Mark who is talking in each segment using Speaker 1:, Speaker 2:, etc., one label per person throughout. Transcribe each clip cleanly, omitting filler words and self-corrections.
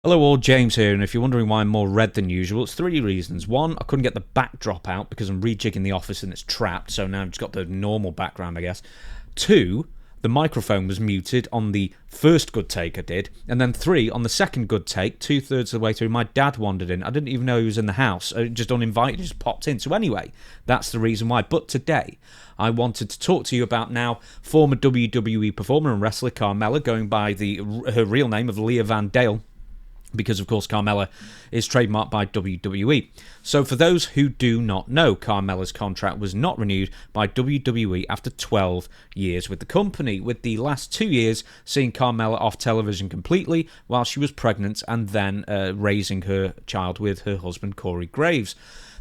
Speaker 1: Hello all, James here, and if you're wondering why I'm more red than usual, it's three reasons. One, I couldn't get the backdrop out because I'm rejigging the office and it's trapped, so now I've just got the normal background, I guess. Two, the microphone was muted on the first good take I did, and then three, on the second good take, 2/3 of the way through, my dad wandered in. I didn't even know he was in the house, just uninvited, just popped in. So anyway, that's the reason why. But today, I wanted to talk to you about now former WWE performer and wrestler Carmella, going by her real name of Leah Van Dale, because, of course, Carmella is trademarked by WWE. So for those who do not know, Carmella's contract was not renewed by WWE after 12 years with the company, with the last 2 years seeing Carmella off television completely while she was pregnant and then raising her child with her husband, Corey Graves.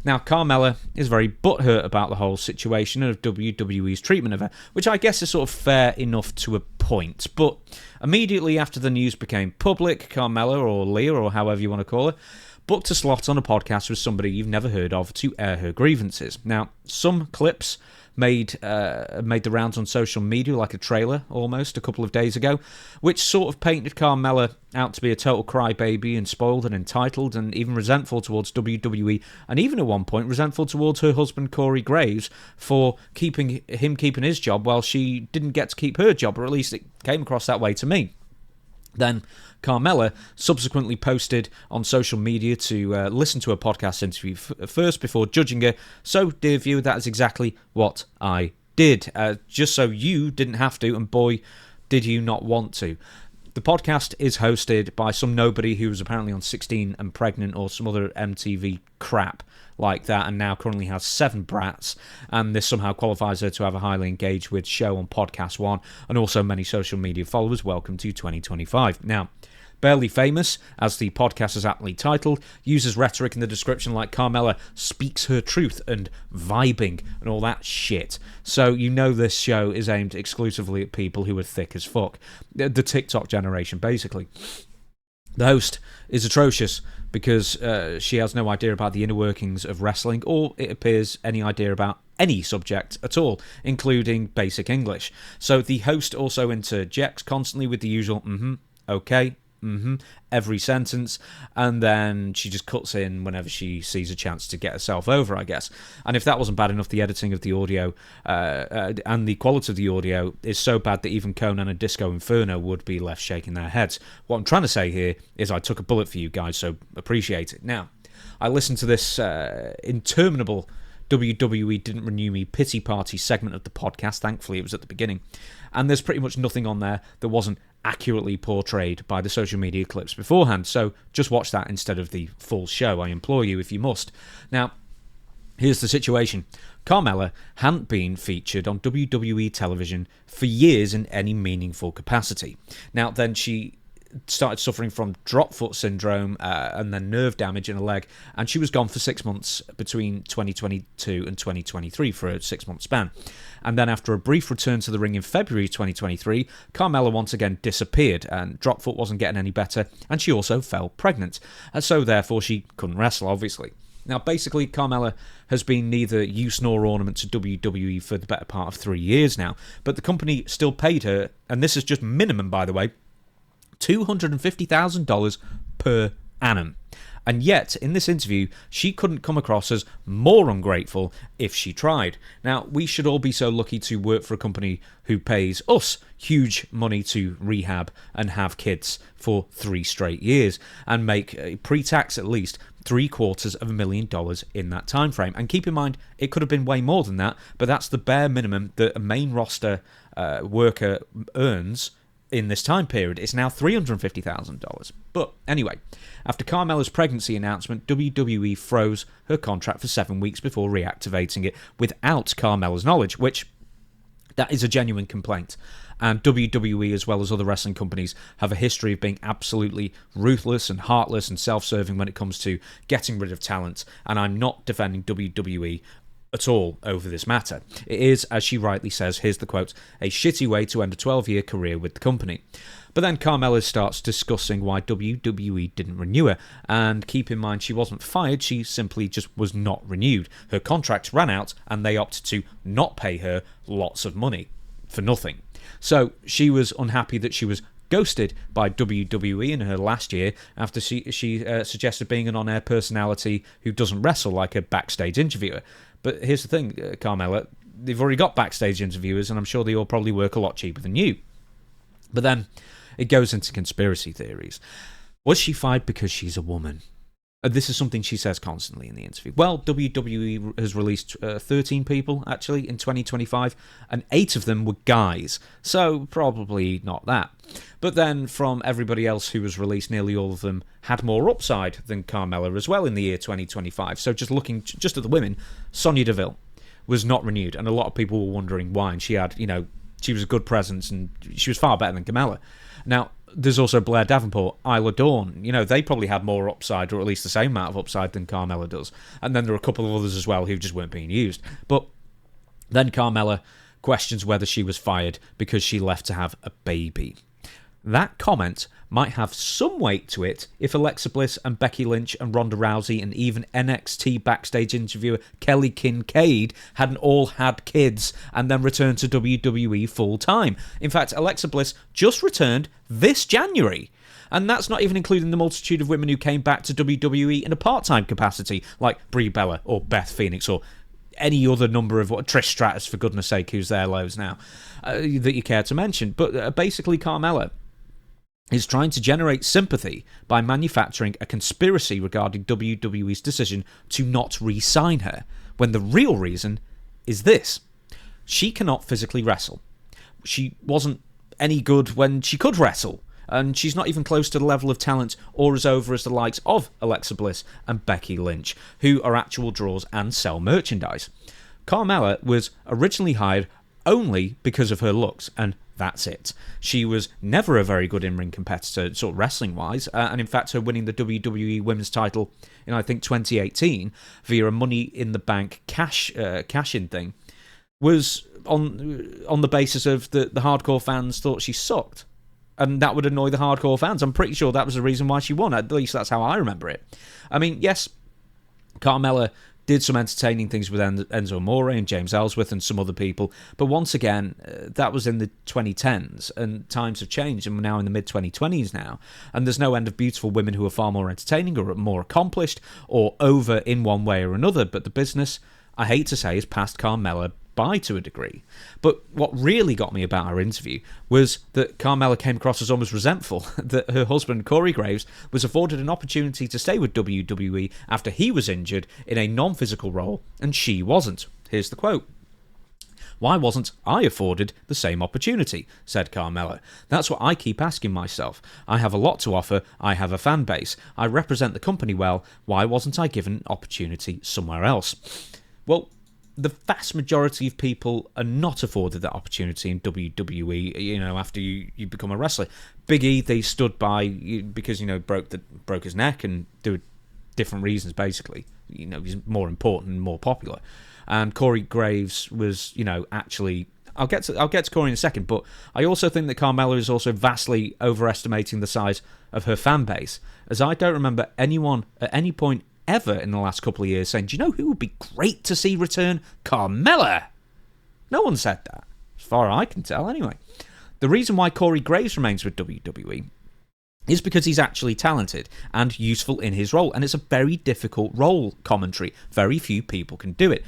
Speaker 1: Now, Carmella is very butthurt about the whole situation and of WWE's treatment of her, which I guess is sort of fair enough to a point. But immediately after the news became public, Carmella, or Leah, or however you want to call her, booked a slot on a podcast with somebody you've never heard of to air her grievances. Now, some clips made the rounds on social media, like a trailer almost, a couple of days ago, which sort of painted Carmella out to be a total crybaby and spoiled and entitled and even resentful towards WWE, and even at one point resentful towards her husband Corey Graves for keeping his job while she didn't get to keep her job, or at least it came across that way to me. Then Carmella subsequently posted on social media to listen to a podcast interview first before judging her. So, dear viewer, that is exactly what I did, just so you didn't have to, and boy, did you not want to. The podcast is hosted by some nobody who was apparently on 16 and Pregnant or some other MTV crap like that, and now currently has 7 brats, and this somehow qualifies her to have a highly engaged with show on Podcast One, and also many social media followers. Welcome to 2025. Now, Barely Famous, as the podcast is aptly titled, uses rhetoric in the description like Carmella speaks her truth and vibing and all that shit. So you know this show is aimed exclusively at people who are thick as fuck. The TikTok generation, basically. The host is atrocious because she has no idea about the inner workings of wrestling, or it appears any idea about any subject at all, including basic English. So the host also interjects constantly with the usual okay, every sentence, and then she just cuts in whenever she sees a chance to get herself over, I guess. And if that wasn't bad enough, the editing of the audio and the quality of the audio is so bad that even Conan and Disco Inferno would be left shaking their heads. What I'm trying to say here is I took a bullet for you guys, so appreciate it. Now, I listened to this interminable WWE Didn't Renew Me pity party segment of the podcast. Thankfully, it was at the beginning. And there's pretty much nothing on there that wasn't accurately portrayed by the social media clips beforehand. So just watch that instead of the full show, I implore you, if you must. Now, here's the situation. Carmella hadn't been featured on WWE television for years in any meaningful capacity. Now, then she started suffering from drop foot syndrome and then nerve damage in her leg, and she was gone for 6 months between 2022 and 2023 for a 6-month span. And then after a brief return to the ring in February 2023, Carmella once again disappeared, and drop foot wasn't getting any better, and she also fell pregnant, and so therefore she couldn't wrestle, obviously. Now, basically, Carmella has been neither use nor ornament to WWE for the better part of 3 years now, but the company still paid her, and this is just minimum, by the way, $250,000 per annum. And yet, in this interview, she couldn't come across as more ungrateful if she tried. Now, we should all be so lucky to work for a company who pays us huge money to rehab and have kids for 3 straight years and make pre-tax at least $750,000 in that time frame. And keep in mind, it could have been way more than that, but that's the bare minimum that a main roster worker earns in this time period. It's now $350,000. But anyway, after Carmella's pregnancy announcement, WWE froze her contract for 7 weeks before reactivating it without Carmella's knowledge, which that is a genuine complaint. And WWE, as well as other wrestling companies, have a history of being absolutely ruthless and heartless and self-serving when it comes to getting rid of talent. And I'm not defending WWE at all over this matter. It is, as she rightly says, here's the quote, a shitty way to end a 12-year career with the company. But then Carmella starts discussing why WWE didn't renew her, and keep in mind she wasn't fired, she simply just was not renewed. Her contract ran out and they opted to not pay her lots of money for nothing. So she was unhappy that she was ghosted by WWE in her last year after she suggested being an on-air personality who doesn't wrestle, like a backstage interviewer. But here's the thing, Carmella, they've already got backstage interviewers, and I'm sure they all probably work a lot cheaper than you. But then it goes into conspiracy theories. Was she fired because she's a woman? This is something she says constantly in the interview. Well, WWE has released 13 people, actually, in 2025, and 8 of them were guys, so probably not that. But then, from everybody else who was released, nearly all of them had more upside than Carmella as well in the year 2025. So just looking just at the women, Sonya Deville was not renewed, and a lot of people were wondering why, and she had, she was a good presence, and she was far better than Carmella. Now, there's also Blair Davenport, Isla Dawn. They probably had more upside, or at least the same amount of upside than Carmella does. And then there are a couple of others as well who just weren't being used. But then Carmella questions whether she was fired because she left to have a baby. That comment might have some weight to it if Alexa Bliss and Becky Lynch and Ronda Rousey and even NXT backstage interviewer Kelly Kincaid hadn't all had kids and then returned to WWE full-time. In fact, Alexa Bliss just returned this January. And that's not even including the multitude of women who came back to WWE in a part-time capacity, like Brie Bella or Beth Phoenix or any other number of Trish Stratus, for goodness sake, who's there loads now, that you care to mention. But basically, Carmella is trying to generate sympathy by manufacturing a conspiracy regarding WWE's decision to not re-sign her, when the real reason is this. She cannot physically wrestle. She wasn't any good when she could wrestle, and she's not even close to the level of talent or as over as the likes of Alexa Bliss and Becky Lynch, who are actual draws and sell merchandise. Carmella was originally hired only because of her looks, and that's it. She was never a very good in-ring competitor, sort of wrestling-wise, and in fact, her winning the WWE Women's title in, I think, 2018 via a Money in the Bank cash-in thing was on the basis of the hardcore fans thought she sucked, and that would annoy the hardcore fans. I'm pretty sure that was the reason why she won. At least that's how I remember it. I mean, yes, Carmella did some entertaining things with Enzo Amore and James Ellsworth and some other people. But once again, that was in the 2010s, and times have changed, and we're now in the mid-2020s now. And there's no end of beautiful women who are far more entertaining or more accomplished or over in one way or another. But the business, I hate to say, has passed Carmella by to a degree. But what really got me about our interview was that Carmella came across as almost resentful that her husband, Corey Graves, was afforded an opportunity to stay with WWE after he was injured in a non-physical role, and she wasn't. Here's the quote. "Why wasn't I afforded the same opportunity?" said Carmella. "That's what I keep asking myself. I have a lot to offer. I have a fan base. I represent the company well. Why wasn't I given an opportunity somewhere else?" Well, the vast majority of people are not afforded that opportunity in WWE, after you become a wrestler. Big E, they stood by because, broke his neck, and there were different reasons, basically. He's more important and more popular. And Corey Graves was, actually... I'll get to Corey in a second, but I also think that Carmella is also vastly overestimating the size of her fan base, as I don't remember anyone at any point ever in the last couple of years saying, "Do you know who would be great to see return? Carmella!" No one said that, as far as I can tell, anyway. The reason why Corey Graves remains with WWE is because he's actually talented and useful in his role, and it's a very difficult role, commentary. Very few people can do it.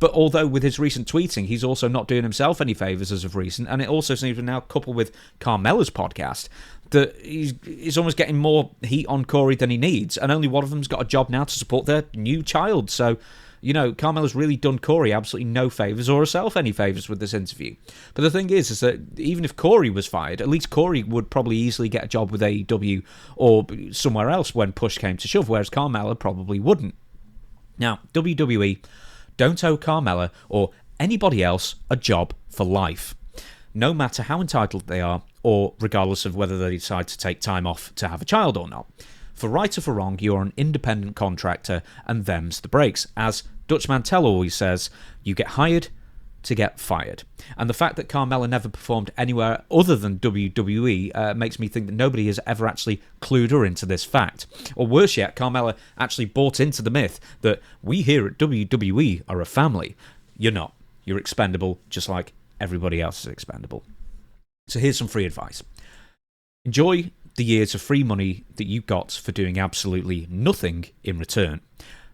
Speaker 1: But although with his recent tweeting, he's also not doing himself any favours as of recent, and it also seems to now couple with Carmella's podcast, that he's almost getting more heat on Corey than he needs, and only one of them's got a job now to support their new child. So, Carmella's really done Corey absolutely no favours or herself any favours with this interview. But the thing is that even if Corey was fired, at least Corey would probably easily get a job with AEW or somewhere else when push came to shove, whereas Carmella probably wouldn't. Now, WWE don't owe Carmella or anybody else a job for life, no matter how entitled they are, or regardless of whether they decide to take time off to have a child or not. For right or for wrong, you're an independent contractor, and them's the breaks. As Dutch Mantel always says, you get hired to get fired. And the fact that Carmella never performed anywhere other than WWE makes me think that nobody has ever actually clued her into this fact. Or worse yet, Carmella actually bought into the myth that we here at WWE are a family. You're not. You're expendable, just like everybody else is expendable. So here's some free advice. Enjoy the years of free money that you got for doing absolutely nothing in return.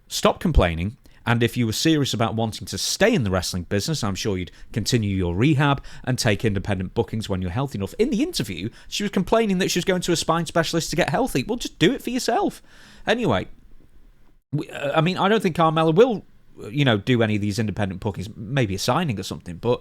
Speaker 1: Stop complaining, and if you were serious about wanting to stay in the wrestling business, I'm sure you'd continue your rehab and take independent bookings when you're healthy enough. In the interview, she was complaining that she was going to a spine specialist to get healthy. Well, just do it for yourself. Anyway, I mean, I don't think Carmella will, do any of these independent bookings, maybe a signing or something, but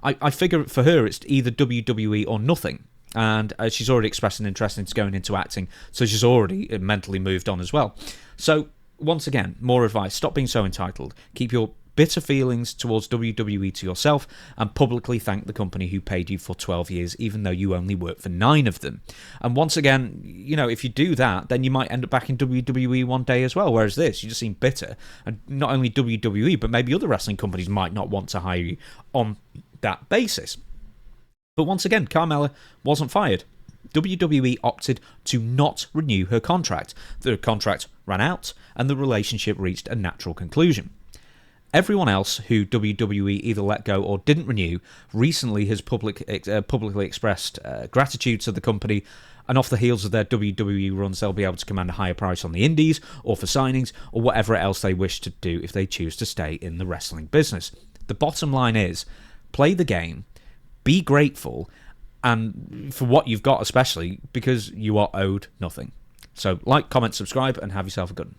Speaker 1: I figure for her it's either WWE or nothing. And she's already expressed an interest in going into acting, so she's already mentally moved on as well. So, once again, more advice. Stop being so entitled. Keep your bitter feelings towards WWE to yourself and publicly thank the company who paid you for 12 years, even though you only worked for 9 of them. And once again, if you do that, then you might end up back in WWE one day as well, whereas this, you just seem bitter. And not only WWE, but maybe other wrestling companies might not want to hire you on that basis. But once again, Carmella wasn't fired. WWE opted to not renew her contract. The contract ran out, and the relationship reached a natural conclusion. Everyone else who WWE either let go or didn't renew recently has publicly expressed gratitude to the company, and off the heels of their WWE runs, they'll be able to command a higher price on the indies, or for signings, or whatever else they wish to do if they choose to stay in the wrestling business. The bottom line is, play the game, be grateful, and for what you've got especially, because you are owed nothing. So like, comment, subscribe, and have yourself a good one.